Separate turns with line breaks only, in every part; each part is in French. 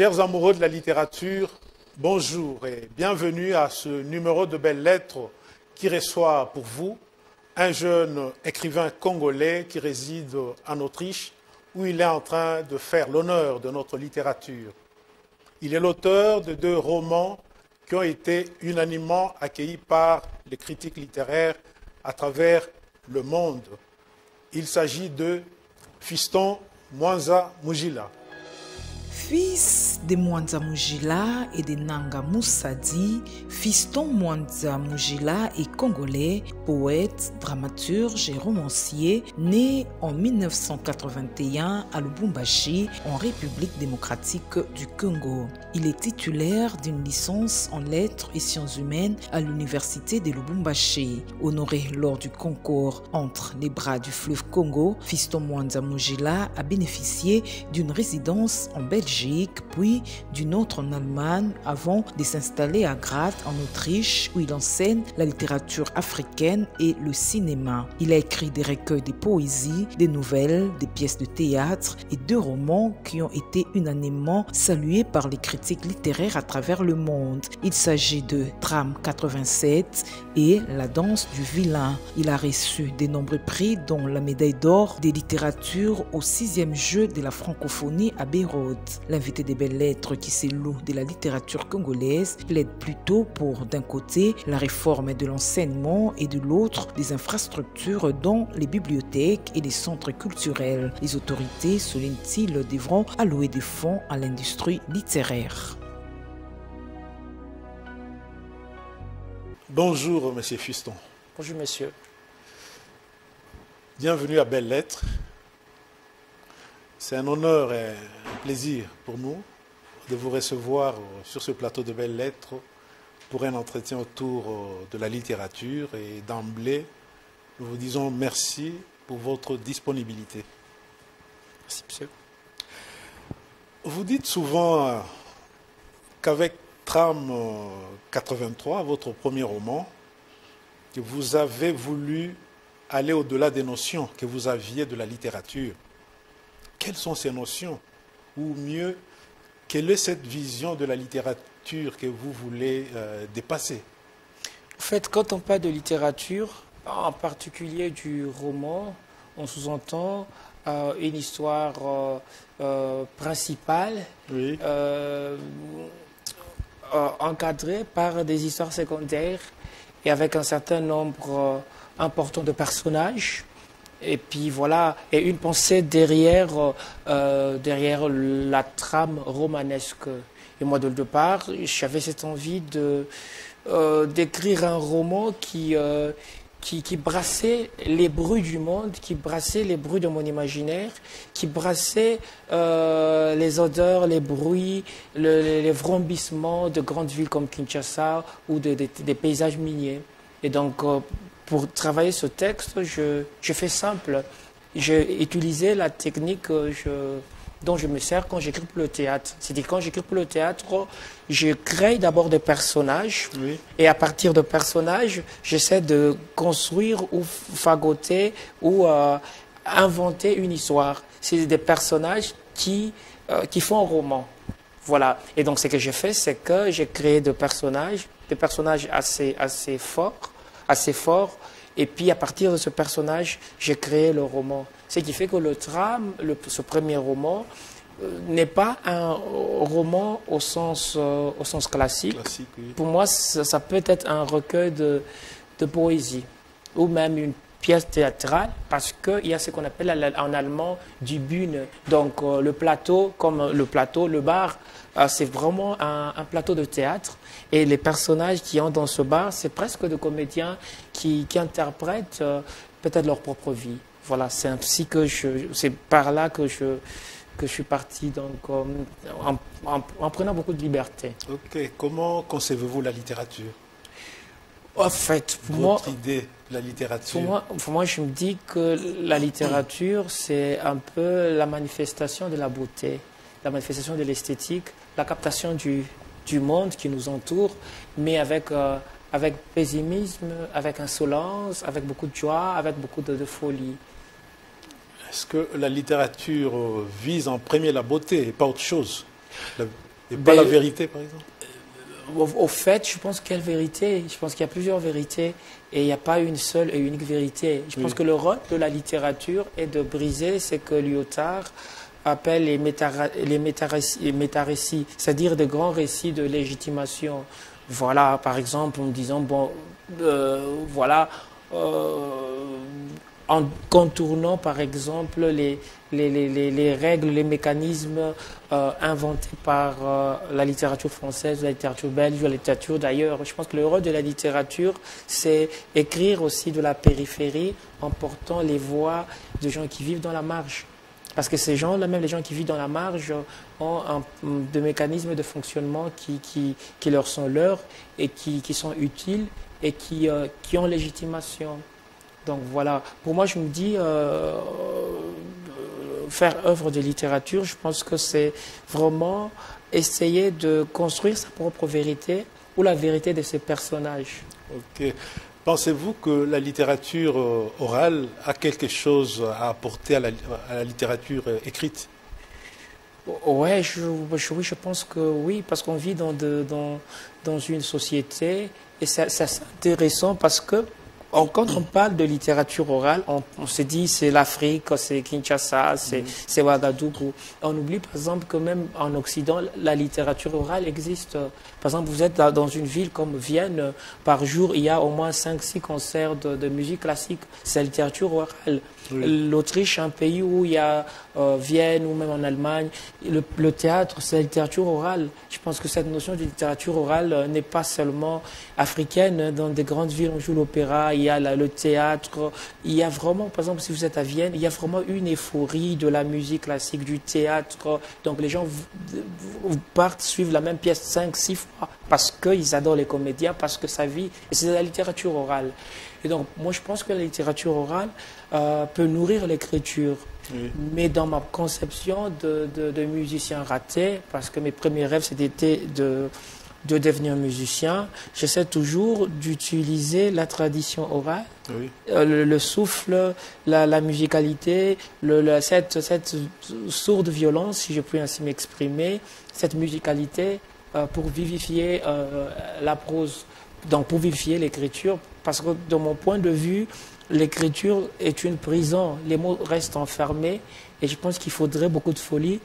Chers amoureux de la littérature, bonjour et bienvenue à ce numéro de Belles Lettres qui reçoit pour vous un jeune écrivain congolais qui réside en Autriche où il est en train de faire l'honneur de notre littérature. Il est l'auteur de 2 romans qui ont été unanimement accueillis par les critiques littéraires à travers le monde. Il s'agit de Fiston Mwanza Mujila.
Fils de Mwanza Mujila et de Nanga Moussadi, Fiston Mwanza Mujila est congolais, poète, dramaturge et romancier, né en 1981 à Lubumbashi, en République démocratique du Congo. Il est titulaire d'une licence en lettres et sciences humaines à l'université de Lubumbashi. Honoré lors du concours entre les bras du fleuve Congo, Fiston Mwanza Mujila a bénéficié d'une résidence en Belgique, puis d'une autre en Allemagne, avant de s'installer à Graz, en Autriche, où il enseigne la littérature africaine et le cinéma. Il a écrit des recueils de poésie, des nouvelles, des pièces de théâtre et 2 romans qui ont été unanimement salués par les critiques littéraires à travers le monde. Il s'agit de Drame 87 et La danse du vilain. Il a reçu de nombreux prix, dont la médaille d'or des littératures au 6e jeu de la francophonie à Beyrouth. L'invité des Belles Lettres qui se loue de la littérature congolaise plaide plutôt pour, d'un côté, la réforme de l'enseignement et de l'autre, des infrastructures dont les bibliothèques et les centres culturels. Les autorités, souligne-t-il, devront allouer des fonds à l'industrie littéraire.
Bonjour, Monsieur Fiston.
Bonjour, monsieur.
Bienvenue à Belles Lettres. C'est un honneur et un plaisir pour nous de vous recevoir sur ce plateau de Belles Lettres pour un entretien autour de la littérature. Et d'emblée, nous vous disons merci pour votre disponibilité.
Merci, monsieur.
Vous dites souvent qu'avec Trame 83, votre premier roman, que vous avez voulu aller au-delà des notions que vous aviez de la littérature. Quelles sont ces notions? Ou mieux, quelle est cette vision de la littérature que vous voulez dépasser?
En fait, quand on parle de littérature, en particulier du roman, on sous-entend une histoire principale,
Oui.
encadrée par des histoires secondaires et avec un certain nombre important de personnages. Et puis voilà, et une pensée derrière la trame romanesque. Et moi, de le départ, j'avais cette envie d'écrire un roman qui brassait les bruits du monde, qui brassait les bruits de mon imaginaire, qui brassait les odeurs, les bruits, les vrombissements de grandes villes comme Kinshasa ou des paysages miniers. Et donc, pour travailler ce texte, je fais simple. J'ai utilisé la technique dont je me sers quand j'écris pour le théâtre. C'est-à-dire quand j'écris pour le théâtre, je crée d'abord des personnages. Oui. Et à partir de personnages, j'essaie de construire ou fagoter ou inventer une histoire. C'est des personnages qui font un roman. Voilà. Et donc ce que j'ai fait, c'est que j'ai créé des personnages assez forts, et puis à partir de ce personnage, j'ai créé le roman. Ce qui fait que le Trame, ce premier roman, n'est pas un roman au sens classique. Oui. Pour moi, ça peut être un recueil de poésie, ou même une pièce théâtrale, parce qu'il y a ce qu'on appelle en allemand du Bühne. Donc le plateau, comme le bar, c'est vraiment un plateau de théâtre. Et les personnages qui ont dans ce bar, c'est presque des comédiens qui interprètent peut-être leur propre vie. Voilà, c'est ainsi que c'est par là que je suis parti, donc en prenant beaucoup de liberté.
Ok, comment concevez-vous la littérature?
En fait, pour
votre idée de la littérature?
Pour moi, je me dis que la littérature, c'est un peu la manifestation de la beauté, la manifestation de l'esthétique, la captation du monde qui nous entoure, mais avec pessimisme, avec insolence, avec beaucoup de joie, avec beaucoup de folie.
Est-ce que la littérature vise en premier la beauté et pas autre chose? Et pas la vérité, par exemple?
Au fait, je pense quelle vérité? Je pense qu'il y a plusieurs vérités et il n'y a pas une seule et unique vérité. Je pense que le rôle de la littérature est de briser ce que Lyotard appelle les métarécits, c'est-à-dire des grands récits de légitimation. Voilà, par exemple, en disant, bon, voilà, en contournant, par exemple, les règles, les mécanismes inventés par la littérature française, la littérature belge, la littérature d'ailleurs. Je pense que le rôle de la littérature, c'est écrire aussi de la périphérie en portant les voix de gens qui vivent dans la marge. Parce que ces gens-là, même les gens qui vivent dans la marge, ont des mécanismes de fonctionnement qui leur sont leurs et qui sont utiles et qui ont légitimation. Donc voilà, pour moi je me dis, faire œuvre de littérature, je pense que c'est vraiment essayer de construire sa propre vérité ou la vérité de ses personnages.
Ok. Pensez-vous que la littérature orale a quelque chose à apporter à la littérature écrite?
Ouais, oui, je pense que oui, parce qu'on vit dans une société et c'est intéressant parce que quand on parle de littérature orale, on se dit c'est l'Afrique, c'est Kinshasa, c'est Ouagadougou. On oublie par exemple que même en Occident, la littérature orale existe. Par exemple, vous êtes dans une ville comme Vienne, par jour, il y a au moins 5-6 concerts de musique classique. C'est la littérature orale. Oui. L'Autriche, un pays où il y a Vienne ou même en Allemagne, le théâtre, c'est la littérature orale. Je pense que cette notion de littérature orale n'est pas seulement africaine. Dans des grandes villes, on joue l'opéra, il y a le théâtre. Il y a vraiment, par exemple, si vous êtes à Vienne, il y a vraiment une euphorie de la musique classique, du théâtre. Donc les gens partent suivre la même pièce 5-6 fois parce qu'ils adorent les comédiens, parce que ça vit. Et c'est de la littérature orale. Et donc, moi, je pense que la littérature orale peut nourrir l'écriture. Oui. Mais dans ma conception de musicien raté, parce que mes premiers rêves, c'était de devenir musicien, j'essaie toujours d'utiliser la tradition orale, oui. Le souffle, la musicalité, cette sourde violence, si je puis ainsi m'exprimer, cette musicalité pour vivifier la prose, donc pour vivifier l'écriture, parce que de mon point de vue, l'écriture est une prison, les mots restent enfermés et je pense qu'il faudrait beaucoup de folie,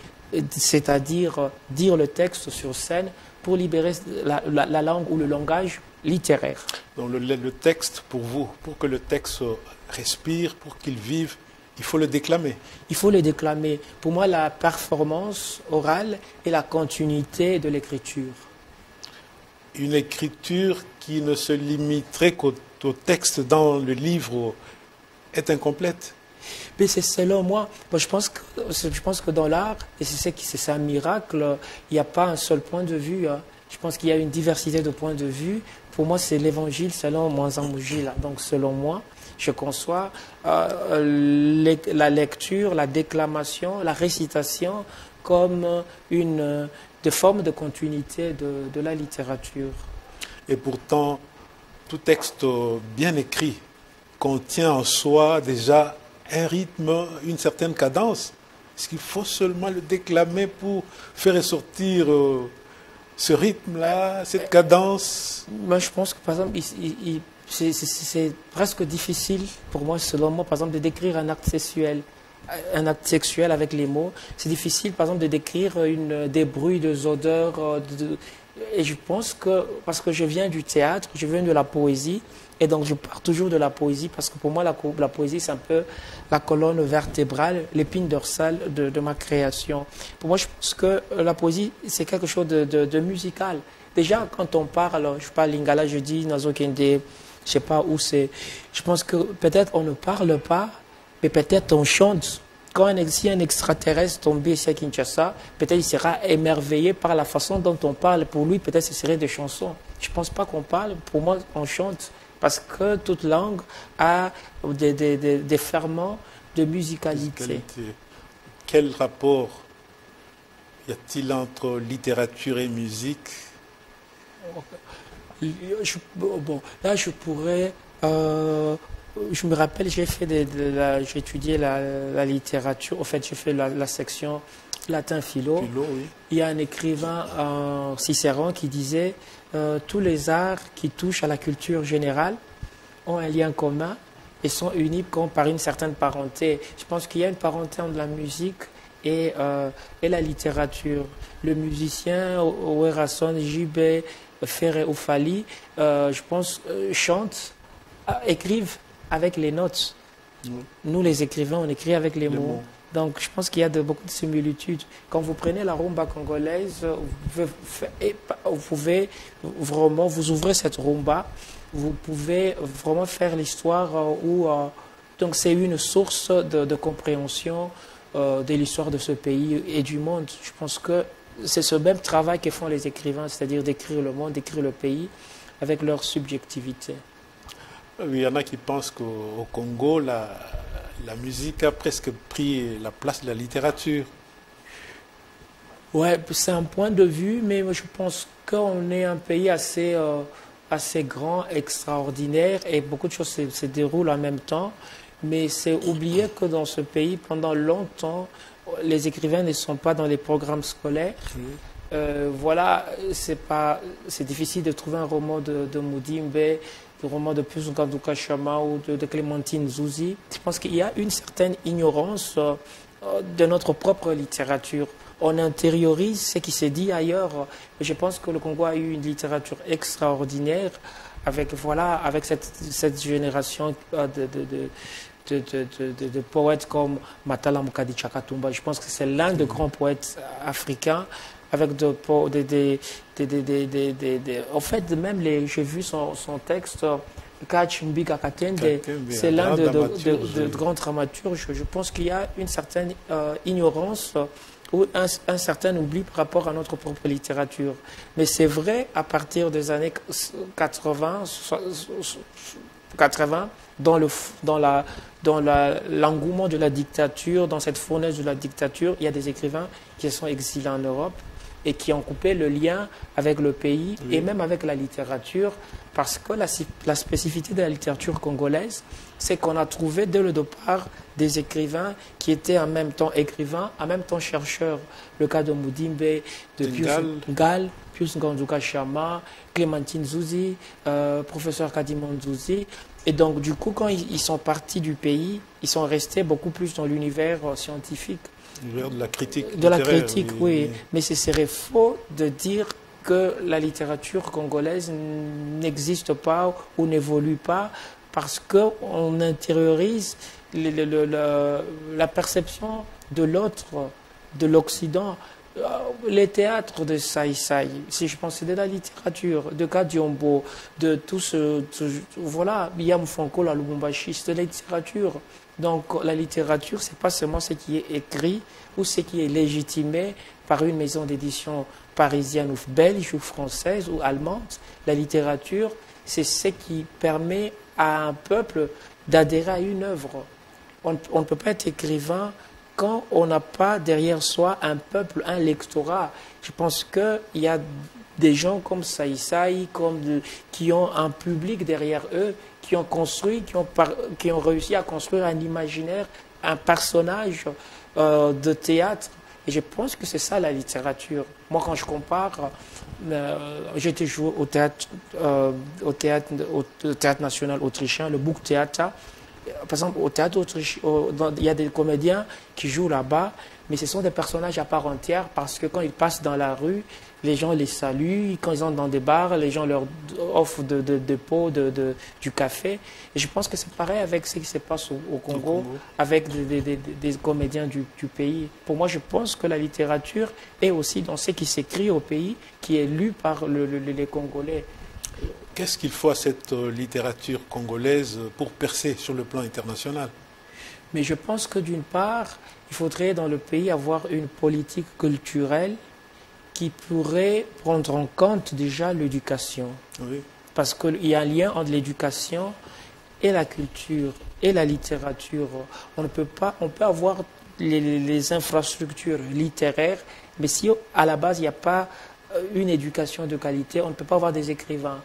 c'est-à-dire dire le texte sur scène pour libérer la langue ou le langage littéraire.
Donc le texte, pour vous, pour que le texte respire, pour qu'il vive, il faut le déclamer.
Il faut le déclamer. Pour moi, la performance orale est la continuité de l'écriture.
Une écriture qui ne se limiterait qu'au texte dans le livre est incomplète.
Mais c'est selon moi. Je pense que dans l'art, et c'est un miracle, il n'y a pas un seul point de vue. Hein. Je pense qu'il y a une diversité de points de vue. Pour moi, c'est l'évangile selon Mwanza Mujila. Donc, selon moi, je conçois la lecture, la déclamation, la récitation comme des formes de continuité de la littérature.
Et pourtant, tout texte bien écrit contient en soi déjà un rythme, une certaine cadence. Est-ce qu'il faut seulement le déclamer pour faire ressortir ce rythme-là, cette cadence?
Moi, je pense que, par exemple, c'est presque difficile pour moi, selon moi, par exemple, de décrire un acte sexuel. Un acte sexuel avec les mots. C'est difficile, par exemple, de décrire des bruits, des odeurs. Et je pense que, parce que je viens du théâtre, je viens de la poésie, et donc je pars toujours de la poésie, parce que pour moi, la poésie, c'est un peu la colonne vertébrale, l'épine dorsale de ma création. Pour moi, je pense que la poésie, c'est quelque chose de musical. Déjà, quand on parle, je parle lingala, je dis Nazo Kende, je ne sais pas où c'est. Je pense que peut-être on ne parle pas, mais peut-être on chante. Si un extraterrestre tombait ici à Kinshasa, peut-être il sera émerveillé par la façon dont on parle. Pour lui, peut-être ce serait des chansons. Je ne pense pas qu'on parle. Pour moi, on chante. Parce que toute langue a des ferments de musicalité.
Quel rapport y a-t-il entre littérature et musique?
Bon, là, je pourrais... je me rappelle, j'ai étudié la littérature. En fait, j'ai fait la section latin philo.
Oui.
Il y a un écrivain, Cicéron, qui disait tous les arts qui touchent à la culture générale ont un lien commun et sont unis comme par une certaine parenté. Je pense qu'il y a une parenté entre la musique et la littérature. Le musicien Werason, Jibé, Ferré ou Fali, je pense, chantent, écrivent avec les notes. Nous, les écrivains, on écrit avec les mots. Donc, je pense qu'il y a beaucoup de similitudes. Quand vous prenez la rumba congolaise, vous pouvez vraiment, vous ouvrez cette rumba, vous pouvez vraiment faire l'histoire donc c'est une source de compréhension de l'histoire de ce pays et du monde. Je pense que c'est ce même travail que font les écrivains, c'est-à-dire d'écrire le monde, d'écrire le pays avec leur subjectivité.
Il y en a qui pensent qu'au Congo, la musique a presque pris la place de la littérature.
Ouais, c'est un point de vue, mais je pense qu'on est un pays assez grand, extraordinaire, et beaucoup de choses se déroulent en même temps. Mais c'est oublié que dans ce pays, pendant longtemps, les écrivains ne sont pas dans les programmes scolaires. Voilà, c'est difficile de trouver un roman de Mudimbe, un roman de Pius Nganduka Chama ou de Clémentine Zouzi. Je pense qu'il y a une certaine ignorance de notre propre littérature. On intériorise ce qui se dit ailleurs. Je pense que le Congo a eu une littérature extraordinaire avec cette génération de poètes comme Matala Mukadi Chakatumba. Je pense que c'est l'un des grands poètes africains avec en fait, même j'ai vu son texte, Kachimbi Kakatende, c'est l'un de grands dramaturges. Je pense qu'il y a une certaine ignorance ou un certain oubli par rapport à notre propre littérature. Mais c'est vrai, à partir des années 80 dans l'engouement de la dictature, dans cette fournaise de la dictature, il y a des écrivains qui sont exilés en Europe et qui ont coupé le lien avec le pays et même avec la littérature, parce que la spécificité de la littérature congolaise, c'est qu'on a trouvé dès le départ des écrivains qui étaient en même temps écrivains, en même temps chercheurs. Le cas de Mudimbe, de Pius Nganduka Chama, Clémentine Zouzi, professeur Kadimon Zouzi. Et donc, du coup, quand ils sont partis du pays, ils sont restés beaucoup plus dans l'univers scientifique.
L'univers de la critique.
De la critique, oui. Mais ce serait faux de dire que la littérature congolaise n'existe pas ou n'évolue pas parce qu'on intériorise la perception de l'autre, de l'Occident. Les théâtres de Saïsaï, si je pensais de la littérature, de Kadiombo, de tout voilà, Yam Fonko, la Lubumbashi, c'est de la littérature. Donc la littérature, c'est pas seulement ce qui est écrit ou ce qui est légitimé par une maison d'édition parisienne ou belge ou française ou allemande. La littérature, c'est ce qui permet à un peuple d'adhérer à une œuvre. On ne peut pas être écrivain quand on n'a pas derrière soi un peuple, un lectorat. Je pense qu'il y a des gens comme Saïsaï, qui ont un public derrière eux, qui ont construit, qui ont réussi à construire un imaginaire, un personnage de théâtre. Et je pense que c'est ça la littérature. Moi, quand je compare, j'ai été joué au théâtre national autrichien, le Burgtheater. Par exemple, au théâtre autrichien, il y a des comédiens qui jouent là-bas, mais ce sont des personnages à part entière parce que quand ils passent dans la rue, les gens les saluent. Quand ils entrent dans des bars, les gens leur offrent des pots, du café. Et je pense que c'est pareil avec ce qui se passe au Congo, avec des comédiens du pays. Pour moi, je pense que la littérature est aussi dans ce qui s'écrit au pays, qui est lu par les Congolais.
Qu'est-ce qu'il faut à cette littérature congolaise pour percer sur le plan international?
Mais je pense que d'une part, il faudrait dans le pays avoir une politique culturelle qui pourrait prendre en compte déjà l'éducation.
Oui.
Parce qu'il y a un lien entre l'éducation et la culture et la littérature. On peut avoir les infrastructures littéraires, mais si à la base il n'y a pas une éducation de qualité, on ne peut pas avoir des écrivains.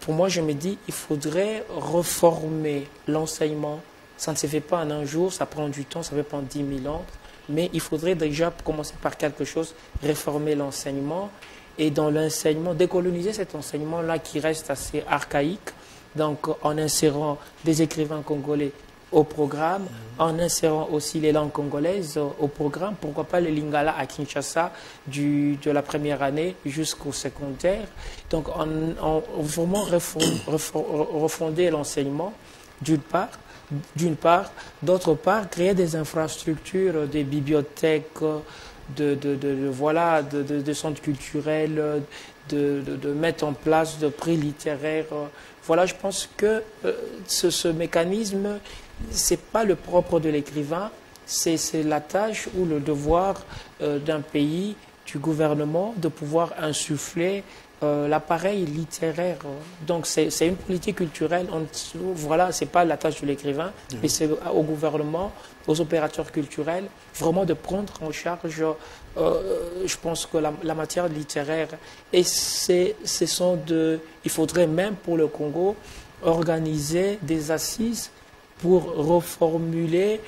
Pour moi, je me dis, il faudrait reformer l'enseignement. Ça ne se fait pas en un jour, ça prend du temps, ça peut prendre 10 000 ans. mais il faudrait déjà commencer par quelque chose, réformer l'enseignement, et dans l'enseignement, décoloniser cet enseignement-là qui reste assez archaïque, donc en insérant des écrivains congolais au programme, en insérant aussi les langues congolaises au programme, pourquoi pas le lingala à Kinshasa de la première année jusqu'au secondaire. Donc en vraiment refonder l'enseignement d'une part, d'autre part, créer des infrastructures, des bibliothèques, de centres culturels, de mettre en place de prix littéraires. Voilà, je pense que ce mécanisme, c'est pas le propre de l'écrivain, c'est la tâche ou le devoir d'un pays, du gouvernement, de pouvoir insuffler l'appareil littéraire. Donc c'est une politique culturelle. Voilà, c'est pas la tâche de l'écrivain, mais c'est au gouvernement, aux opérateurs culturels, vraiment de prendre en charge, je pense que la matière littéraire. Et il faudrait même pour le Congo organiser des assises pour reformuler,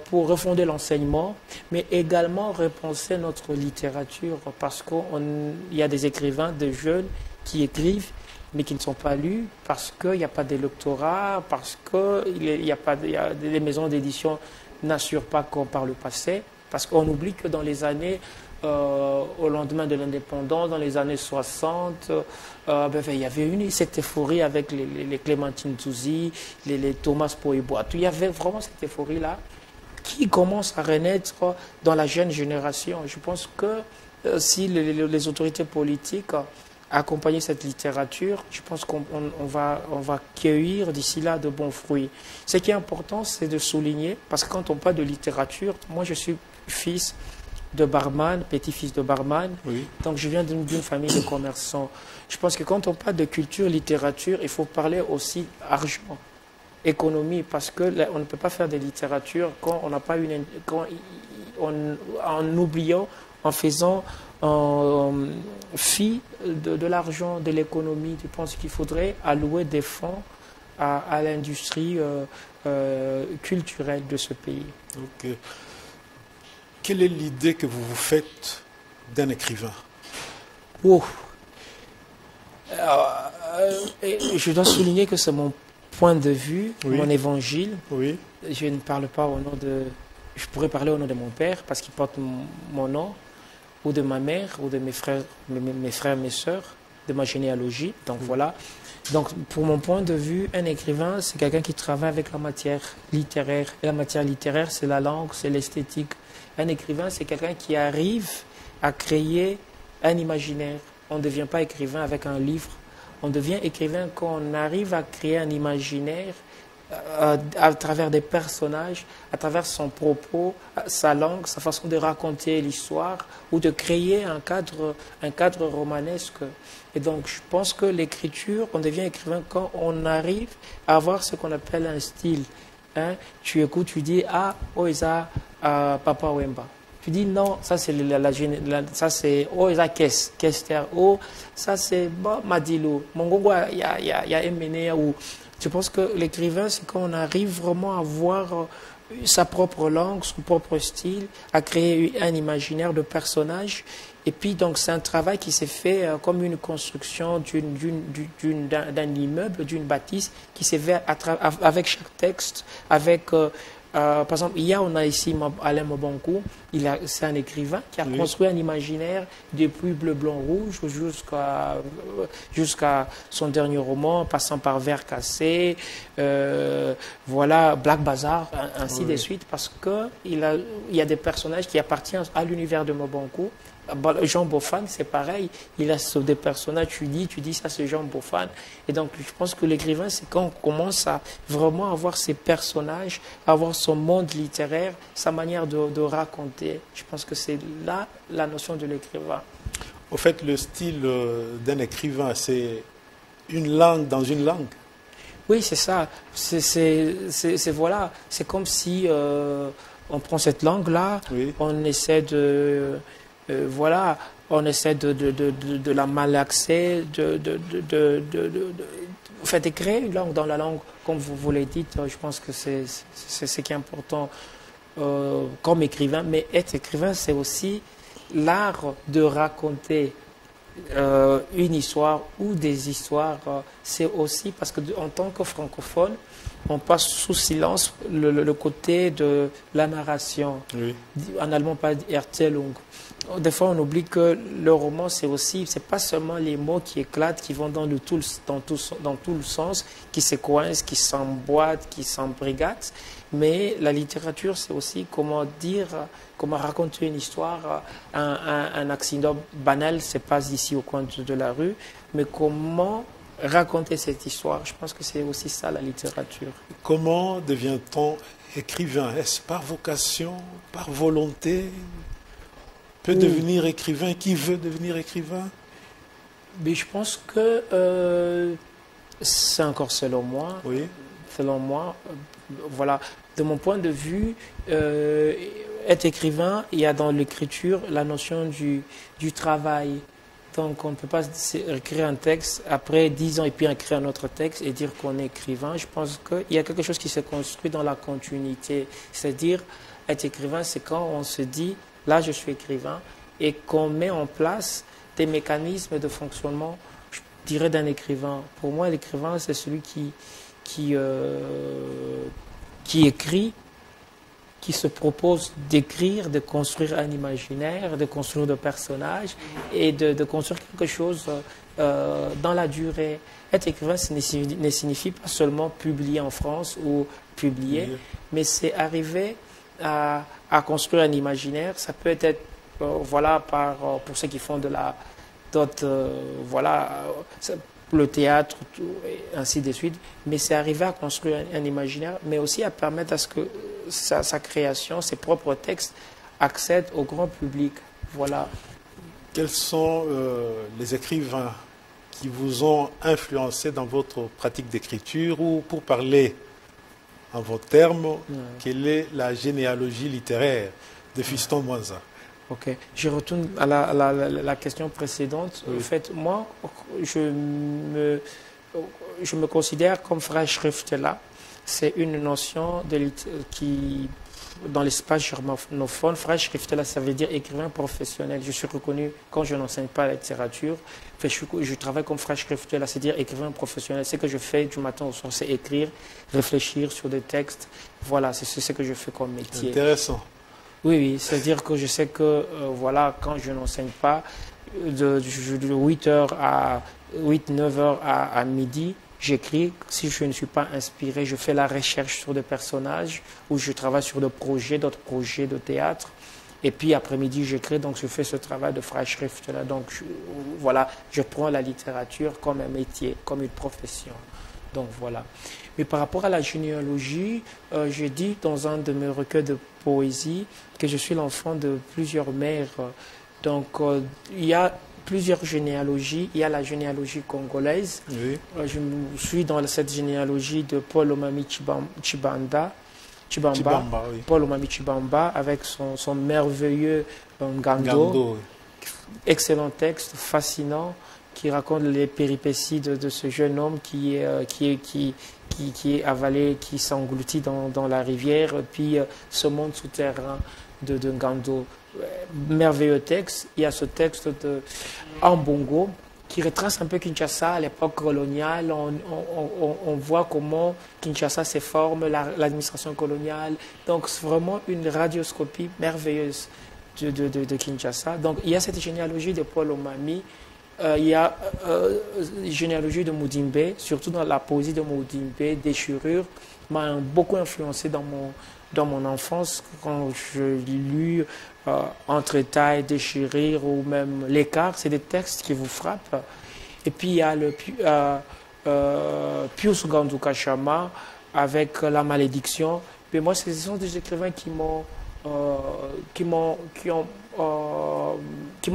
pour refonder l'enseignement, mais également repenser notre littérature, parce qu'il y a des écrivains, des jeunes qui écrivent, mais qui ne sont pas lus, parce qu'il n'y a pas de lectorat, parce que les maisons d'édition n'assurent pas comme par le passé, parce qu'on oublie que dans les années, au lendemain de l'indépendance, dans les années 60, il y avait cette euphorie avec les Clémentine Touzi, les Thomas Poeboitou. Il y avait vraiment cette euphorie-là qui commence à renaître dans la jeune génération. Je pense que si les autorités politiques accompagner cette littérature, je pense qu'on va cueillir d'ici là de bons fruits. Ce qui est important, c'est de souligner, parce que quand on parle de littérature, moi je suis fils de barman, petit-fils de barman, oui. Donc je viens d'une famille de commerçants. Je pense que quand on parle de culture, littérature, il faut parler aussi argent, économie, parce que là, on ne peut pas faire de littérature quand on n'a pas en oubliant, en faisant fi de l'argent, de l'économie. Je pense qu'il faudrait allouer des fonds à l'industrie culturelle de ce pays.
Ok. Quelle est l'idée que vous vous faites d'un écrivain?
Je dois souligner que c'est mon point de vue,
oui.
Mon évangile.
Oui.
Je ne parle pas au nom de... Je pourrais parler au nom de mon père parce qu'il porte mon nom, ou de ma mère, ou de mes frères, mes sœurs, de ma généalogie. Donc voilà. Donc pour mon point de vue, un écrivain, c'est quelqu'un qui travaille avec la matière littéraire. Et la matière littéraire, c'est la langue, c'est l'esthétique. Un écrivain, c'est quelqu'un qui arrive à créer un imaginaire. On ne devient pas écrivain avec un livre. On devient écrivain quand on arrive à créer un imaginaire à travers des personnages, à travers son propos, sa langue, sa façon de raconter l'histoire ou de créer un cadre romanesque. Et donc, je pense que l'écriture, on devient écrivain quand on arrive à avoir ce qu'on appelle un style. Hein? Tu écoutes, tu dis, ah, Oisa, Papa Wemba. Tu dis, non, ça c'est ça c'est Oisa Kester, oh, ça c'est Madilo. Mongongo, il y a Emene ou. Je pense que l'écrivain, c'est quand on arrive vraiment à voir sa propre langue, son propre style, à créer un imaginaire de personnage. Et puis, donc, c'est un travail qui s'est fait comme une construction d'un immeuble, d'une bâtisse, qui s'est fait avec chaque texte, avec... par exemple, on a ici Alain Mobankou, c'est un écrivain qui a construit un imaginaire depuis Bleu, Blanc, Rouge jusqu'à son dernier roman, passant par Vert cassé, voilà, Black Bazar, ainsi de suite, parce qu'il y a des personnages qui appartiennent à l'univers de Mobankou. Jean Bofan, c'est pareil, il a des personnages, tu dis ça c'est Jean Bofan. Et donc je pense que l'écrivain, c'est quand on commence à vraiment avoir ses personnages, avoir son monde littéraire, sa manière de raconter. Je pense que c'est là la notion de l'écrivain.
Au fait, le style d'un écrivain, c'est une langue dans une langue.
Oui, c'est ça. Voilà, c'est comme si on prend cette langue-là, oui. On essaie de... voilà, on essaie de la malaxer, de créer une langue dans la langue, comme vous l'avez dit. Je pense que c'est ce qui est important. comme écrivain, mais être écrivain, c'est aussi l'art de raconter une histoire ou des histoires. C'est aussi parce que en tant que francophone, on passe sous silence le côté de la narration.
Oui.
En allemand, pas Erzählung. Des fois, on oublie que le roman, c'est pas seulement les mots qui éclatent, qui vont dans tout le sens, qui se coincent, qui s'emboîtent, qui s'embrigadent. Mais la littérature, c'est aussi comment dire, comment raconter une histoire. Un accident banal se passe ici au coin de la rue, mais comment raconter cette histoire. Je pense que c'est aussi ça la littérature.
Comment devient-on écrivain? Est-ce par vocation, par volonté? Peut devenir écrivain? Qui veut devenir écrivain?
Mais je pense que c'est encore selon moi.
Oui.
Selon moi, voilà. De mon point de vue, être écrivain, il y a dans l'écriture la notion du travail. Donc on ne peut pas écrire un texte après 10 ans et puis écrire un autre texte et dire qu'on est écrivain. Je pense qu'il y a quelque chose qui se construit dans la continuité. C'est-à-dire, être écrivain, c'est quand on se dit, là je suis écrivain, et qu'on met en place des mécanismes de fonctionnement, je dirais, d'un écrivain. Pour moi, l'écrivain, c'est celui qui écrit, qui se propose d'écrire, de construire un imaginaire, de construire des personnages et de construire quelque chose dans la durée. Être écrivain, ça ne signifie pas seulement publier en France ou publier, mais c'est arriver à construire un imaginaire. Ça peut être, voilà, pour ceux qui font le théâtre, et ainsi de suite, mais c'est arriver à construire un imaginaire, mais aussi à permettre à ce que sa création, ses propres textes, accèdent au grand public. Voilà.
Quels sont les écrivains qui vous ont influencé dans votre pratique d'écriture, ou pour parler en vos termes, quelle est la généalogie littéraire de Fiston Mwanza?
Ok, je retourne à la question précédente.
Oui.
En fait, moi, je me considère comme Freischriftler. C'est une notion qui, dans l'espace germanophone, Freischriftler, ça veut dire écrivain professionnel. Je suis reconnu, quand je n'enseigne pas la littérature, je travaille comme Freischriftler, c'est-à-dire écrivain professionnel. Ce que je fais du matin au soir, c'est écrire, réfléchir sur des textes. Voilà, c'est ce que je fais comme métier.
Intéressant.
Oui, c'est-à-dire que je sais que, voilà, quand je n'enseigne pas, de 8h à 9h à midi, j'écris. Si je ne suis pas inspiré, je fais la recherche sur des personnages ou je travaille sur d'autres projets de théâtre. Et puis après-midi, j'écris, donc je fais ce travail de Freischrift. Donc voilà, je prends la littérature comme un métier, comme une profession. Donc voilà. Mais par rapport à la généalogie, j'ai dit dans un de mes recueils de poésie que je suis l'enfant de plusieurs mères. Donc il y a plusieurs généalogies. Il y a la généalogie congolaise.
Oui.
Je suis dans cette généalogie de Paul Omami Chibamba,
oui.
Paul Omami Chibamba avec son merveilleux Ngando. Excellent texte, fascinant, qui raconte les péripéties de ce jeune homme qui est avalé, qui s'engloutit dans la rivière, puis ce monde souterrain de Ngando. Merveilleux texte. Il y a ce texte de Ambongo qui retrace un peu Kinshasa à l'époque coloniale. On voit comment Kinshasa se forme, l'administration coloniale. Donc c'est vraiment une radioscopie merveilleuse de Kinshasa. Donc il y a cette généalogie de Paul Omami. Il y a la généalogie de Mudimbe, surtout dans la poésie de Mudimbe, Déchirure, m'a beaucoup influencé dans mon enfance quand je lu Entre-tailles, Déchirure ou même L'écart. C'est des textes qui vous frappent. Et puis il y a Pius Gandukashama avec La malédiction. Mais moi, ce sont des écrivains qui m'ont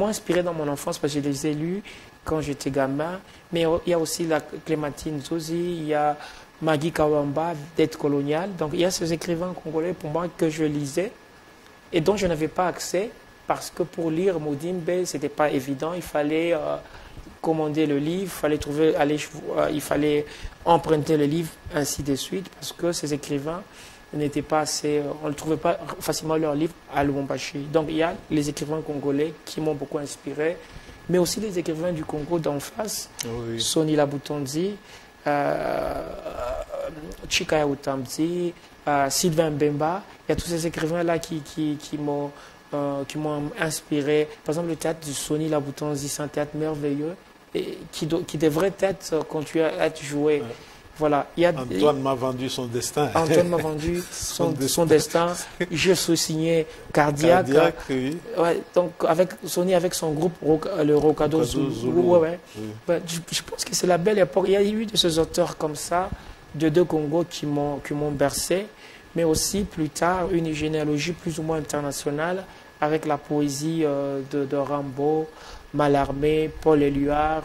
inspiré dans mon enfance parce que je les ai lus quand j'étais gamin. Mais il y a aussi la Clémentine Zozi, il y a Maggie Kawamba, Dette coloniale. Donc il y a ces écrivains congolais pour moi que je lisais et dont je n'avais pas accès parce que pour lire Mudimbe, ce n'était pas évident. Il fallait commander le livre, il fallait emprunter le livre, ainsi de suite, parce que ces écrivains n'étaient pas assez, on ne trouvait pas facilement leurs livres à Lubumbashi. Donc il y a les écrivains congolais qui m'ont beaucoup inspiré, mais aussi les écrivains du Congo d'en face, oui. Sonny Labutonzi, Chikaya Utamzi, Sylvain Mbemba. Il y a tous ces écrivains-là qui m'ont inspiré. Par exemple, le théâtre de Sonny Labutonzi, c'est un théâtre merveilleux et qui devrait continuer à être joué. Ouais. Voilà.
Antoine m'a vendu son destin.
Antoine m'a vendu son destin. Je suis signé Cardiaque.
Oui.
Ouais, donc avec Sonny, avec son groupe, le Rocado Zulu. Ouais. Oui. Je pense que c'est la belle époque. Il y a eu de ces auteurs comme ça, de deux Congos qui m'ont bercé, mais aussi plus tard une généalogie plus ou moins internationale avec la poésie de Rimbaud, Mallarmé, Paul Éluard,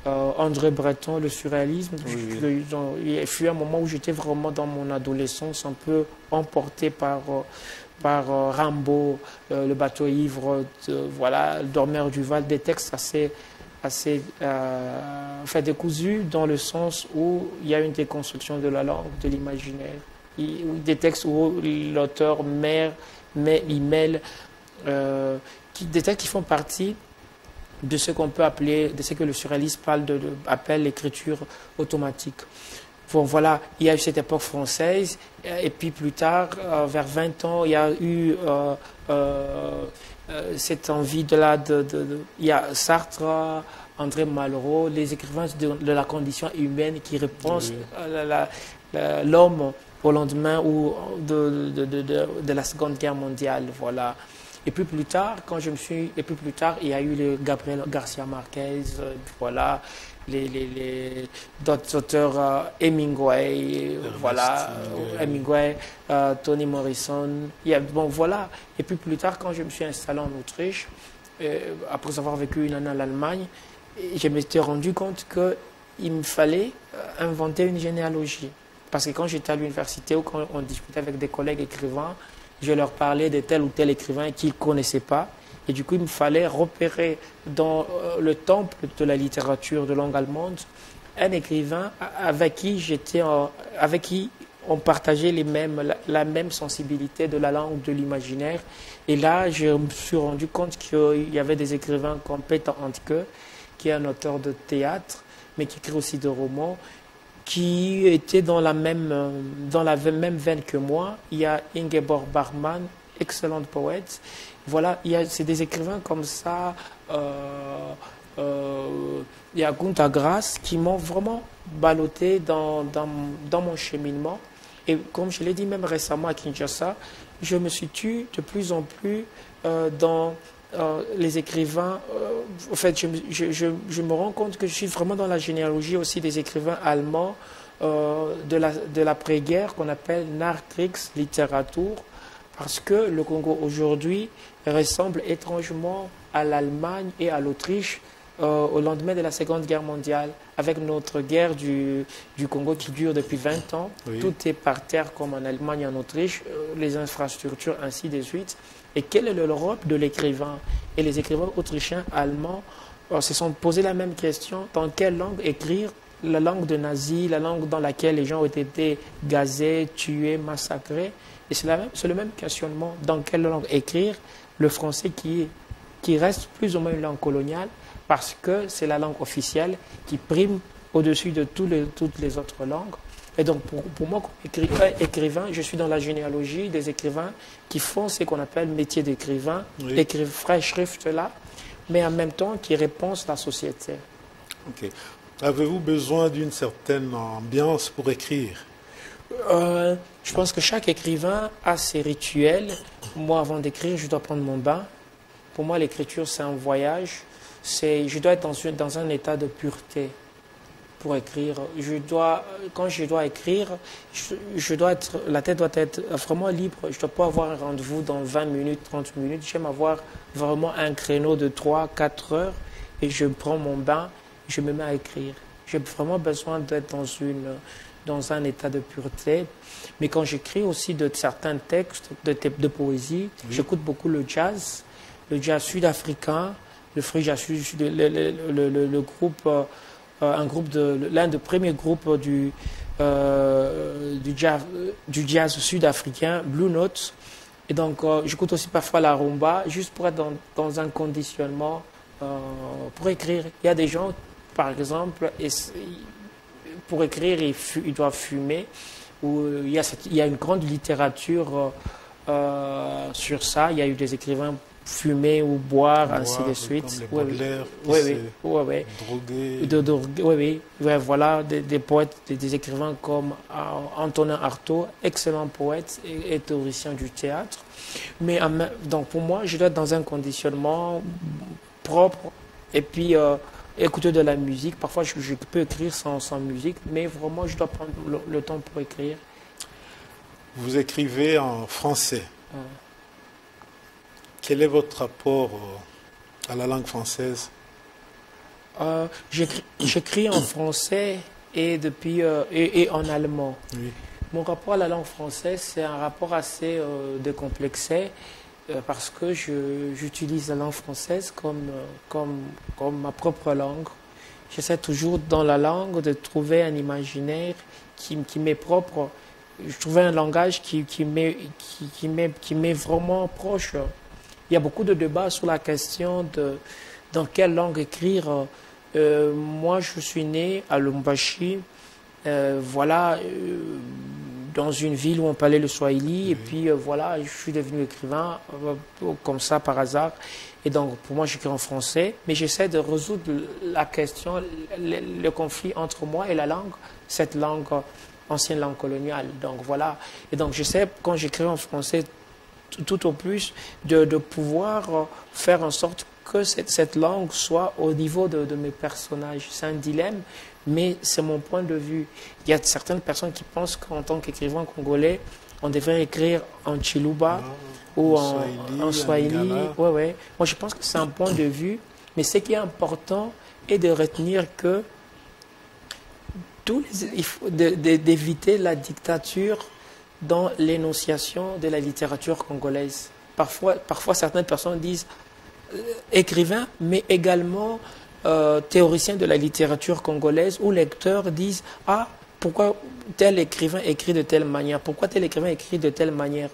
André Breton, le surréalisme. Oui. Il fut un moment où j'étais vraiment dans mon adolescence un peu emporté par Rimbaud, Le bateau ivre, voilà, Dormeur du Val, des textes assez décousus dans le sens où il y a une déconstruction de la langue, de l'imaginaire. Des textes où l'auteur il mêle des textes qui font partie de ce qu'on peut appeler, de ce que le surréaliste appelle l'écriture automatique. Bon, voilà, il y a eu cette époque française, et puis plus tard, vers 20 ans, il y a eu cette envie il y a Sartre, André Malraux, les écrivains de la condition humaine qui répondent à l'homme au lendemain de la Seconde Guerre mondiale, voilà. Et puis plus tard, il y a eu le Gabriel Garcia Marquez, voilà, d'autres auteurs, Hemingway, voilà, Hemingway, Toni Morrison, voilà. Et puis plus tard, quand je me suis installé en Autriche, après avoir vécu une année en Allemagne, je m'étais rendu compte qu'il me fallait inventer une généalogie. Parce que quand j'étais à l'université ou quand on discutait avec des collègues écrivains, je leur parlais de tel ou tel écrivain qu'ils ne connaissaient pas. Et du coup, il me fallait repérer dans le temple de la littérature de langue allemande un écrivain avec qui on partageait la même sensibilité de la langue, de l'imaginaire. Et là, je me suis rendu compte qu'il y avait des écrivains comme Peter Handke, qui est un auteur de théâtre, mais qui écrit aussi de romans, qui était dans la même veine que moi. Il y a Ingeborg Bachmann, excellente poète. Voilà, c'est des écrivains comme ça. Il y a Günter Grass qui m'ont vraiment ballotté dans mon cheminement. Et comme je l'ai dit même récemment à Kinshasa, je me situe de plus en plus dans les écrivains. En fait, je me rends compte que je suis vraiment dans la généalogie aussi des écrivains allemands de l'après-guerre qu'on appelle Nachkriegsliteratur, parce que le Congo aujourd'hui ressemble étrangement à l'Allemagne et à l'Autriche au lendemain de la Seconde Guerre mondiale, avec notre guerre du Congo qui dure depuis 20 ans. Oui. Tout est par terre comme en Allemagne et en Autriche, les infrastructures ainsi de suite. Et quelle est l'Europe de l'écrivain? Et les écrivains autrichiens, allemands se sont posé la même question. Dans quelle langue écrire? La langue de nazi, la langue dans laquelle les gens ont été gazés, tués, massacrés. Et c'est le même questionnement. Dans quelle langue écrire? Le français qui reste plus ou moins une langue coloniale, parce que c'est la langue officielle qui prime au-dessus de toutes les autres langues. Et donc, pour moi, comme écrivain, je suis dans la généalogie des écrivains qui font ce qu'on appelle métier d'écrivain, oui. Écrire Freischrift là, mais en même temps qui répondent à la société.
Ok. Avez-vous besoin d'une certaine ambiance pour écrire?
Je pense que chaque écrivain a ses rituels. Moi, avant d'écrire, je dois prendre mon bain. Pour moi, l'écriture, c'est un voyage. Je dois être dans un état de pureté pour écrire. Quand je dois écrire, la tête doit être vraiment libre. Je ne dois pas avoir un rendez-vous dans 20 minutes, 30 minutes. J'aime avoir vraiment un créneau de 3-4 heures et je prends mon bain, je me mets à écrire. J'ai vraiment besoin d'être dans un état de pureté. Mais quand j'écris aussi de certains textes de poésie, oui. J'écoute beaucoup le jazz sud-africain, le groupe, l'un des premiers groupes du jazz sud-africain, Blue Note. Et donc, j'écoute aussi parfois la rumba, juste pour être dans un conditionnement pour écrire. Il y a des gens, par exemple, pour écrire, ils doivent fumer. Où il y a une grande littérature sur ça. Il y a eu des écrivains fumer ou boire, ainsi de suite.
Comme les Baudelaire,
drogués. Voilà, des poètes, des écrivains comme Antonin Artaud, excellent poète et théoricien du théâtre. Mais donc pour moi, je dois être dans un conditionnement propre et puis écouter de la musique. Parfois, je peux écrire sans musique, mais vraiment, je dois prendre le temps pour écrire.
Vous écrivez en français. Quel est votre rapport à la langue française?
J'écris en français et en allemand.
Oui.
Mon rapport à la langue française, c'est un rapport assez décomplexé parce que j'utilise la langue française comme ma propre langue. J'essaie toujours dans la langue de trouver un imaginaire qui m'est propre. Je trouvais un langage qui m'est vraiment proche. Il y a beaucoup de débats sur la question de dans quelle langue écrire. Moi, je suis né à Lubumbashi, dans une ville où on parlait le Swahili, et puis voilà, je suis devenu écrivain comme ça par hasard. Et donc, pour moi, j'écris en français, mais j'essaie de résoudre la question, le conflit entre moi et la langue, cette langue, ancienne langue coloniale. Donc voilà. Et donc, j'essaie, quand j'écris en français, tout au plus, de pouvoir faire en sorte que cette langue soit au niveau de mes personnages. C'est un dilemme, mais c'est mon point de vue. Il y a certaines personnes qui pensent qu'en tant qu'écrivain congolais, on devrait écrire en Chiluba ou en Swahili. Ouais. Moi, je pense que c'est un point de vue, mais ce qui est important est de retenir que il faut d'éviter la dictature dans l'énonciation de la littérature congolaise. Parfois certaines personnes disent écrivain, mais également théoricien de la littérature congolaise, ou lecteurs disent « Ah, pourquoi tel écrivain écrit de telle manière? Pourquoi tel écrivain écrit de telle manière ?»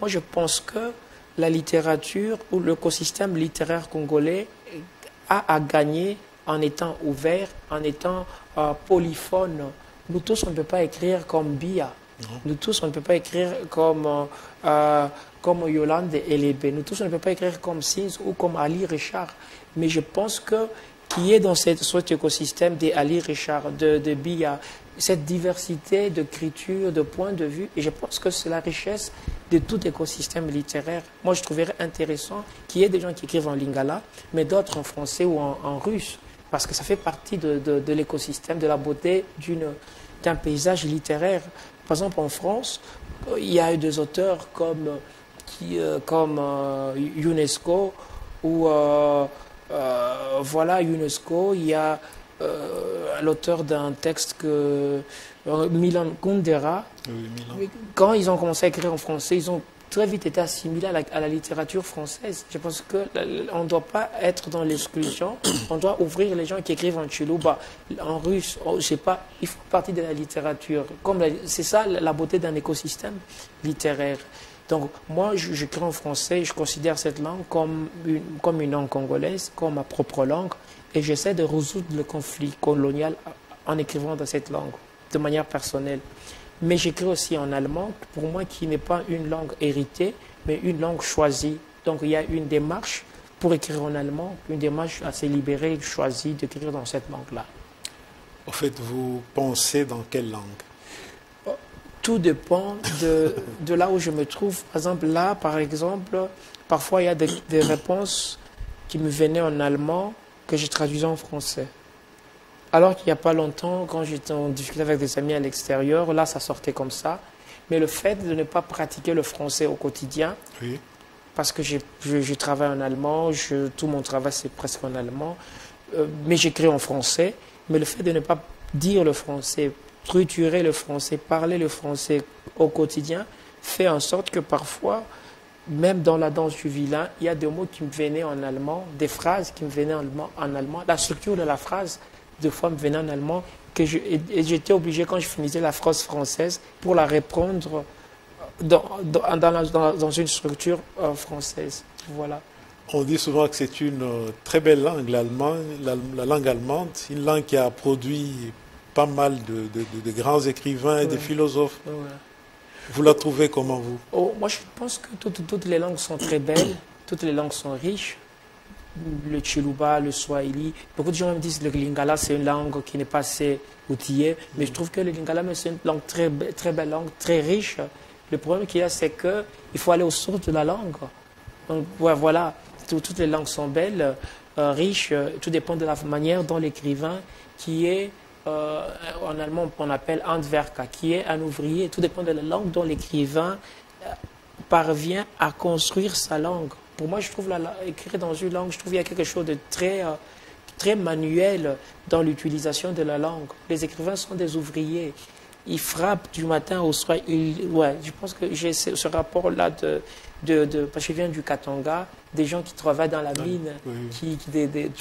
Moi, je pense que la littérature ou l'écosystème littéraire congolais a à gagner en étant ouvert, en étant polyphone. Nous tous, on ne peut pas écrire comme Bia. Nous tous, on ne peut pas écrire comme Yolande Elebe. Nous tous, on ne peut pas écrire comme Sins ou comme Ali Richard. Mais je pense qu'il y ait dans cet écosystème des Ali Richard, de Bia, cette diversité d'écriture, de points de vue. Et je pense que c'est la richesse de tout écosystème littéraire. Moi, je trouverais intéressant qu'il y ait des gens qui écrivent en lingala, mais d'autres en français ou en russe. Parce que ça fait partie de l'écosystème, de la beauté d'un paysage littéraire. Par exemple, en France, il y a eu des auteurs comme UNESCO ou UNESCO. Il y a l'auteur d'un texte Milan Kundera.
Oui, Milan.
Quand ils ont commencé à écrire en français, ils ont très vite été assimilés à la littérature française. Je pense qu'on ne doit pas être dans l'exclusion. On doit ouvrir les gens qui écrivent en Chiluba, en russe, je sais pas, ils font partie de la littérature. C'est ça la beauté d'un écosystème littéraire. Donc moi, j'écris en français et je considère cette langue comme une langue congolaise, comme ma propre langue, et j'essaie de résoudre le conflit colonial en écrivant dans cette langue, de manière personnelle. Mais j'écris aussi en allemand, pour moi, qui n'est pas une langue héritée, mais une langue choisie. Donc il y a une démarche pour écrire en allemand, une démarche assez libérée, choisie d'écrire dans cette langue-là.
En fait, vous pensez dans quelle langue?
Tout dépend de là où je me trouve. Par exemple, là, parfois il y a des réponses qui me venaient en allemand que je traduisais en français. Alors qu'il n'y a pas longtemps, quand j'étais en difficulté avec des amis à l'extérieur, là, ça sortait comme ça. Mais le fait de ne pas pratiquer le français au quotidien,
oui.
Parce que je travaille en allemand, tout mon travail, c'est presque en allemand, mais j'écris en français. Mais le fait de ne pas dire le français, structurer le français, parler le français au quotidien, fait en sorte que parfois, même dans la danse du vilain, il y a des mots qui me venaient en allemand, des phrases qui me venaient en allemand. La structure de la phrase, des fois, me venait en allemand, et j'étais obligé, quand je finissais la phrase française, pour la reprendre dans une structure française. Voilà.
On dit souvent que c'est une très belle langue, l'allemand, la langue allemande, une langue qui a produit pas mal de grands écrivains et de philosophes.
Ouais.
Vous la trouvez comment, vous?
Oh, moi, je pense que toutes les langues sont très belles, toutes les langues sont riches. Le Chiluba, le Swahili. Beaucoup de gens me disent que le Lingala, c'est une langue qui n'est pas assez outillée. Mais je trouve que le Lingala, c'est une langue très belle langue, très riche. Le problème qu'il y a, c'est qu'il faut aller aux sources de la langue. Donc, ouais, voilà, toutes les langues sont belles, riches. Tout dépend de la manière dont l'écrivain, qui est, en allemand, on appelle Handwerker, qui est un ouvrier. Tout dépend de la langue dont l'écrivain parvient à construire sa langue. Pour moi, je trouve écrire dans une langue, je trouve qu'il y a quelque chose de très manuel dans l'utilisation de la langue. Les écrivains sont des ouvriers. Ils frappent du matin au soir. Ouais, je pense que j'ai ce rapport-là parce que je viens du Katanga, des gens qui travaillent dans la mine,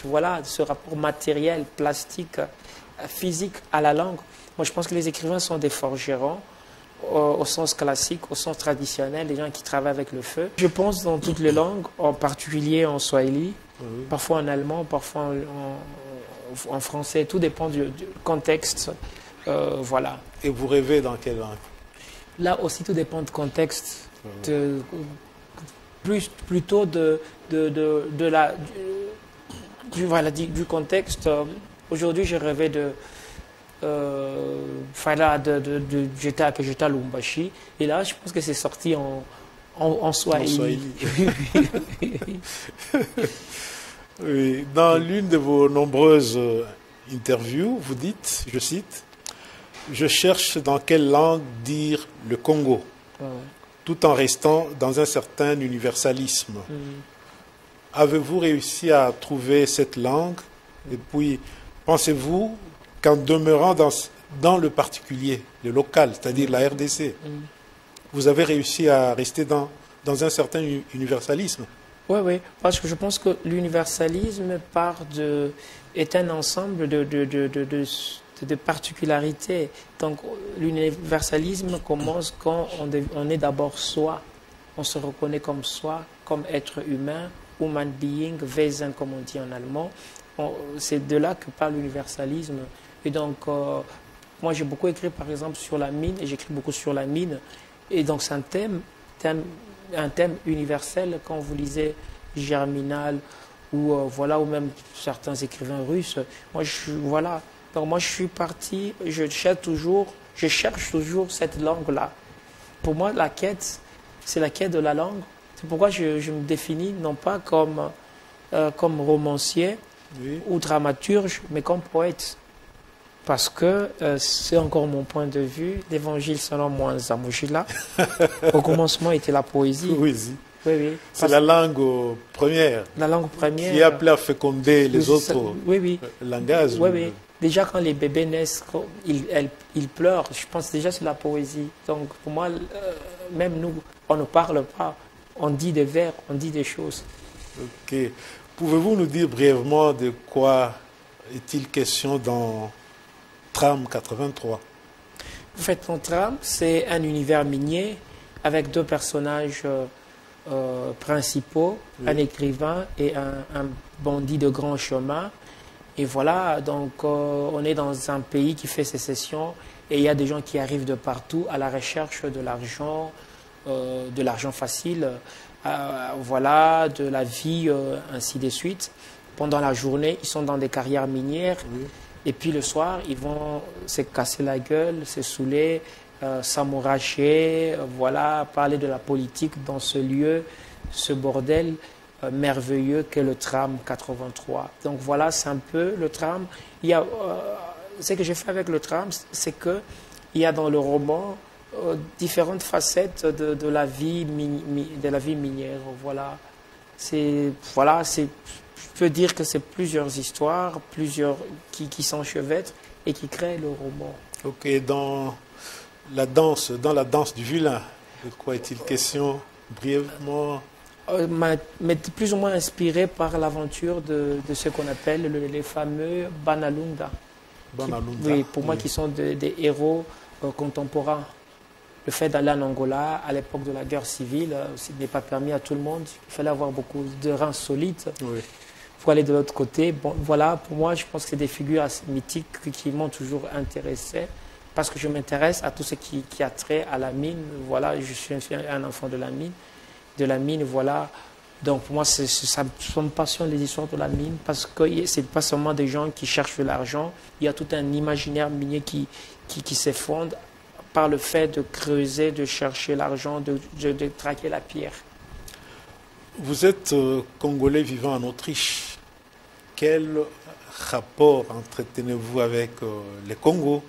voilà, ce rapport matériel, plastique, physique à la langue. Moi, je pense que les écrivains sont des forgerons. Au sens classique, au sens traditionnel, les gens qui travaillent avec le feu. Je pense dans toutes les langues, en particulier en swahili, parfois en allemand, parfois en français, tout dépend du contexte. Voilà.
Et vous rêvez dans quelle langue?
Là aussi, tout dépend du contexte, plutôt du contexte. Aujourd'hui, j'ai rêvé j'étais à Lubumbashi et là je pense que c'est sorti en Swahili.
Oui. Dans l'une de vos nombreuses interviews, vous dites, je cite, « Je cherche dans quelle langue dire le Congo, tout en restant dans un certain universalisme. » Avez-vous réussi à trouver cette langue? Et puis, pensez-vous qu'en demeurant dans le particulier, le local, c'est-à-dire la RDC, vous avez réussi à rester dans un certain universalisme?
Oui, parce que je pense que l'universalisme est un ensemble de particularités. Donc l'universalisme commence quand on est d'abord soi, on se reconnaît comme soi, comme être humain, human being, Wesen comme on dit en allemand. C'est de là que parle l'universalisme. Et donc, moi j'ai beaucoup écrit par exemple sur la mine, et j'écris beaucoup sur la mine. Et donc c'est un thème universel quand vous lisez Germinal ou même certains écrivains russes. Moi je suis parti, je cherche toujours cette langue-là. Pour moi la quête, c'est la quête de la langue. C'est pourquoi je me définis non pas comme romancier ou dramaturge, mais comme poète. Parce que c'est encore mon point de vue, l'évangile selon Mwanza Mujila, au commencement était la poésie.
Oui. C'est la langue première.
La langue première.
Qui est appelée à féconder les autres langages.
Oui. Déjà quand les bébés naissent, ils pleurent. Je pense déjà c'est la poésie. Donc pour moi, même nous, on ne parle pas. On dit des vers, on dit des choses.
Ok. Pouvez-vous nous dire brièvement de quoi est-il question dans Tram 83?
En fait, mon Tram, c'est un univers minier avec deux personnages principaux, un écrivain et un bandit de grand chemin. Et voilà, donc on est dans un pays qui fait sécession et il y a des gens qui arrivent de partout à la recherche de l'argent facile, de la vie, ainsi de suite. Pendant la journée, ils sont dans des carrières minières. Et puis le soir, ils vont se casser la gueule, se saouler, s'amouracher, parler de la politique dans ce lieu, ce bordel merveilleux qu'est le Tram 83. Donc voilà, c'est un peu le Tram. Ce que j'ai fait avec le Tram, c'est qu'il y a dans le roman différentes facettes de la vie minière. Je peux dire que c'est plusieurs histoires, qui s'enchevêtrent et qui créent le roman.
Ok, dans la danse du vilain, de quoi est-il question brièvement?
Mais plus ou moins inspiré par l'aventure de ce qu'on appelle les fameux Banalunga. Oui, pour moi, qui sont des héros contemporains. Le fait d'aller en Angola, à l'époque de la guerre civile, ce n'est pas permis à tout le monde. Il fallait avoir beaucoup de reins solides pour aller de l'autre côté. Bon, voilà, pour moi, je pense que c'est des figures assez mythiques qui m'ont toujours intéressé, parce que je m'intéresse à tout ce qui a trait à la mine. Voilà, je suis un enfant de la mine. Voilà. Donc pour moi, ça me passionne les histoires de la mine, parce que ce n'est pas seulement des gens qui cherchent de l'argent. Il y a tout un imaginaire minier qui s'effondre par le fait de creuser, de chercher l'argent, de traquer la pierre.
Vous êtes Congolais vivant en Autriche. Quel rapport entretenez-vous avec le Congo?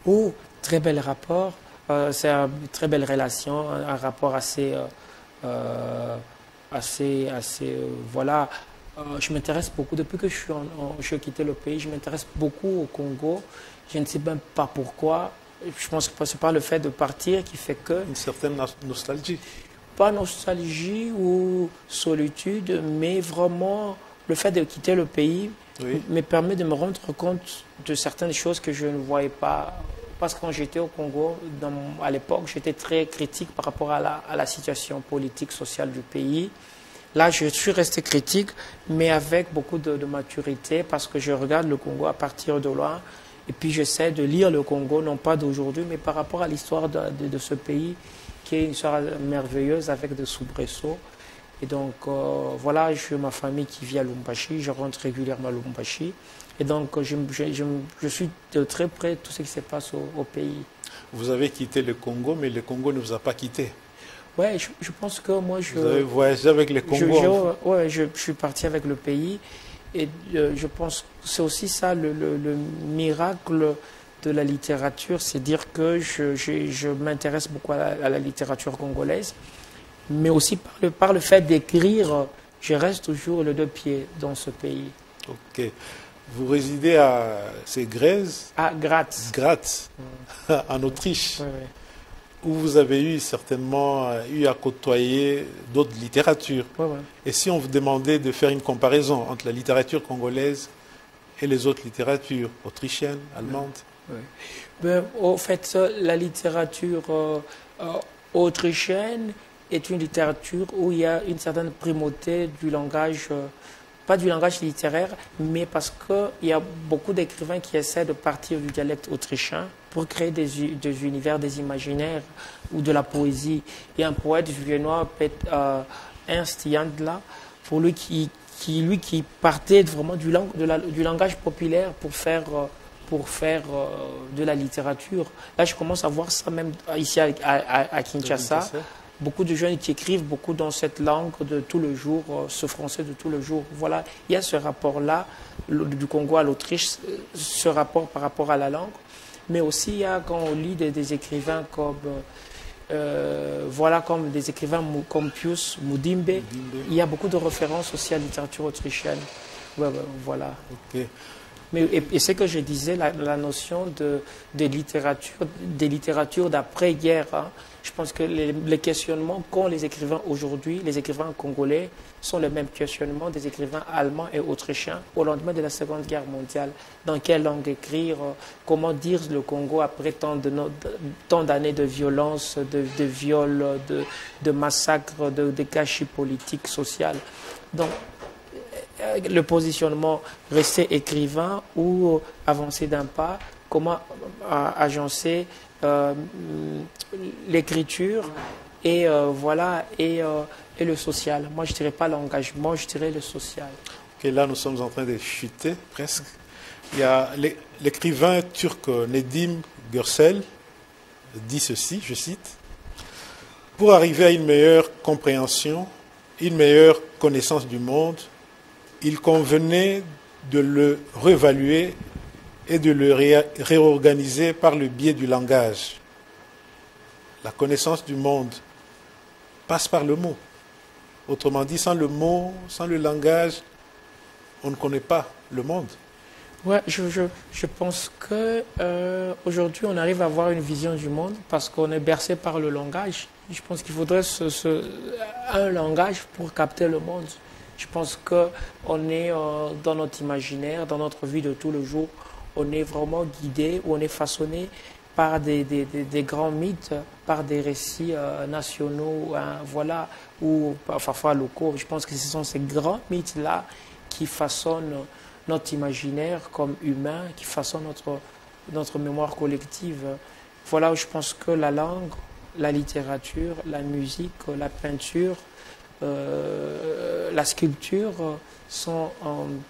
Oh, très bel rapport. C'est une très belle relation, un rapport assez voilà. Je m'intéresse beaucoup, depuis que je suis quitté le pays, je m'intéresse beaucoup au Congo. Je ne sais même pas pourquoi. Je pense que c'est pas le fait de partir qui fait que...
Une certaine nostalgie.
Pas nostalgie ou solitude, mais vraiment le fait de quitter le pays me permet de me rendre compte de certaines choses que je ne voyais pas. Parce que quand j'étais au Congo, à l'époque, j'étais très critique par rapport à la situation politique, sociale du pays. Là, je suis resté critique, mais avec beaucoup de maturité, parce que je regarde le Congo à partir de loin. Et puis j'essaie de lire le Congo, non pas d'aujourd'hui, mais par rapport à l'histoire de ce pays, qui est une histoire merveilleuse avec des soubresauts. Et donc, voilà, j'ai ma famille qui vit à Lubumbashi, je rentre régulièrement à Lubumbashi. Et donc, je suis de très près de tout ce qui se passe au pays.
Vous avez quitté le Congo, mais le Congo ne vous a pas quitté.
Oui, je pense que moi,
Vous avez voyagé avec le Congo?
Oui, je suis parti avec le pays. Et je pense que c'est aussi ça le miracle de la littérature, c'est dire que je m'intéresse beaucoup à la littérature congolaise, mais aussi par le fait d'écrire, je reste toujours les deux pieds dans ce pays.
Ok. Vous résidez à Grèce?
À Graz.
Graz, en Autriche.
Oui, oui.
Où vous avez certainement eu à côtoyer d'autres littératures.
Ouais, ouais.
Et si on vous demandait de faire une comparaison entre la littérature congolaise et les autres littératures, autrichiennes, allemandes?
Ouais. Ben, au fait, la littérature autrichienne est une littérature où il y a une certaine primauté du langage, pas du langage littéraire, mais parce qu'il y a beaucoup d'écrivains qui essaient de partir du dialecte autrichien pour créer des univers, des imaginaires ou de la poésie. Il y a un poète viennois, Ernst Jandl, pour lui qui partait vraiment du langage populaire pour faire de la littérature. Là, je commence à voir ça même ici à Kinshasa. Beaucoup de jeunes qui écrivent beaucoup dans cette langue de tout le jour, ce français de tout le jour. Voilà, il y a ce rapport-là, du Congo à l'Autriche, ce rapport par rapport à la langue. Mais aussi, il y a, quand on lit des écrivains comme des écrivains comme Pius Mudimbe, il y a beaucoup de références aussi à la littérature autrichienne. Voilà.
Okay.
Et ce que je disais, la notion des littératures d'après-guerre, hein, je pense que les questionnements qu'ont les écrivains aujourd'hui, les écrivains congolais, sont les mêmes questionnements des écrivains allemands et autrichiens au lendemain de la Seconde Guerre mondiale. Dans quelle langue écrire? Comment dire le Congo après tant d'années de violence, de viols, de massacres, de gâchis politiques, sociaux? Donc, le positionnement, rester écrivain ou avancer d'un pas, comment agencer l'écriture et le social. Moi, je ne dirais pas l'engagement, je dirais le social.
Okay, là, nous sommes en train de chuter presque. Il y a l'écrivain turc Nedim Gürsel dit ceci, je cite: « Pour arriver à une meilleure compréhension, une meilleure connaissance du monde, il convenait de le réévaluer et de le réorganiser par le biais du langage. La connaissance du monde passe par le mot. Autrement dit, sans le mot, sans le langage, on ne connaît pas le monde. »
Ouais, je pense qu'aujourd'hui, on arrive à avoir une vision du monde parce qu'on est bercé par le langage. Je pense qu'il faudrait un langage pour capter le monde. Je pense qu'on est dans notre imaginaire, dans notre vie de tous les jours, on est vraiment guidé, on est façonné par des grands mythes, par des récits nationaux, hein, voilà, ou parfois locaux. Je pense que ce sont ces grands mythes-là qui façonnent notre imaginaire comme humain, qui façonnent notre mémoire collective. Voilà où je pense que la langue, la littérature, la musique, la peinture, la sculpture sont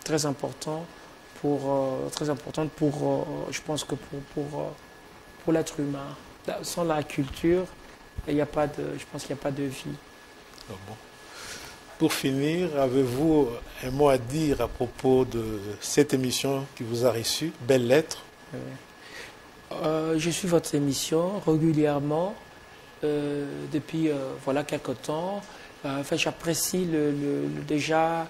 très importantes pour, je pense que pour l'être humain. Sans la culture, je pense qu'il n'y a pas de vie.
Ah bon. Pour finir, avez-vous un mot à dire à propos de cette émission qui vous a reçu, Belles Lettres?
Je suis votre émission régulièrement depuis voilà quelques temps. Enfin, j'apprécie déjà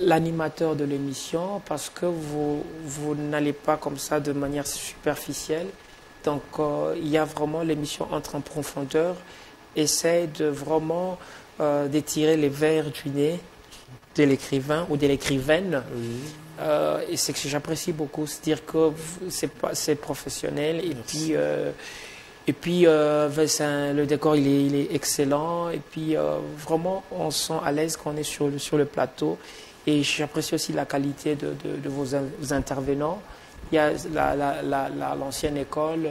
l'animateur de l'émission parce que vous n'allez pas comme ça de manière superficielle. Donc, il y a vraiment l'émission entre en profondeur, essaie de vraiment d'étirer les vers du nez de l'écrivain ou de l'écrivaine. Oui. Et c'est que j'apprécie beaucoup, c'est-à-dire que c'est professionnel et puis le décor il est excellent et puis vraiment on se sent à l'aise quand on est sur le plateau et j'apprécie aussi la qualité de vos intervenants. Il y a l'ancienne école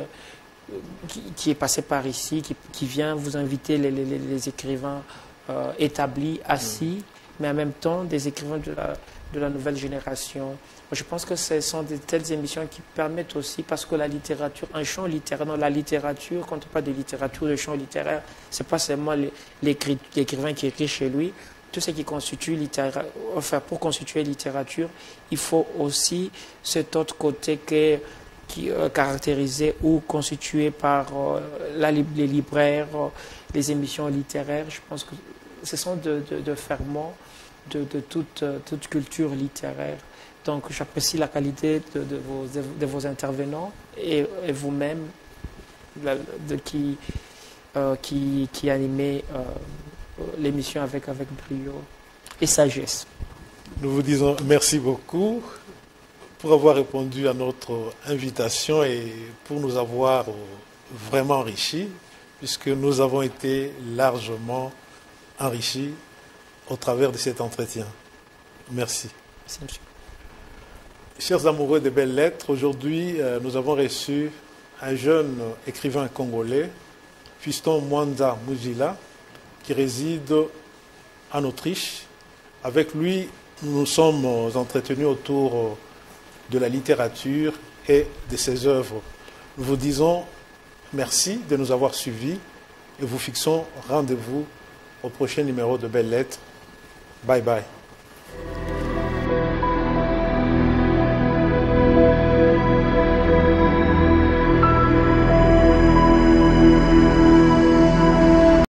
qui est passée par ici, qui vient vous inviter les écrivains établis, assis, mais en même temps des écrivains de la nouvelle génération. Je pense que ce sont de telles émissions qui permettent aussi, parce que la littérature, un champ littéraire, non, la littérature, quand on parle de littérature, le champ littéraire, c'est pas seulement l'écrivain qui écrit chez lui. Tout ce qui constitue littérature, enfin, pour constituer littérature, il faut aussi cet autre côté qui est caractérisé ou constitué par les libraires, les émissions littéraires. Je pense que ce sont de ferments de toute culture littéraire. Donc j'apprécie la qualité de vos intervenants et vous-même qui animez l'émission avec brio et sagesse.
Nous vous disons merci beaucoup pour avoir répondu à notre invitation et pour nous avoir vraiment enrichis, puisque nous avons été largement enrichis au travers de cet entretien. Merci.
Merci, monsieur.
Chers amoureux des Belles Lettres, aujourd'hui nous avons reçu un jeune écrivain congolais, Fiston Mwanza Mujila, qui réside en Autriche. Avec lui, nous nous sommes entretenus autour de la littérature et de ses œuvres. Nous vous disons merci de nous avoir suivis et vous fixons rendez-vous au prochain numéro de Belles Lettres. Bye bye.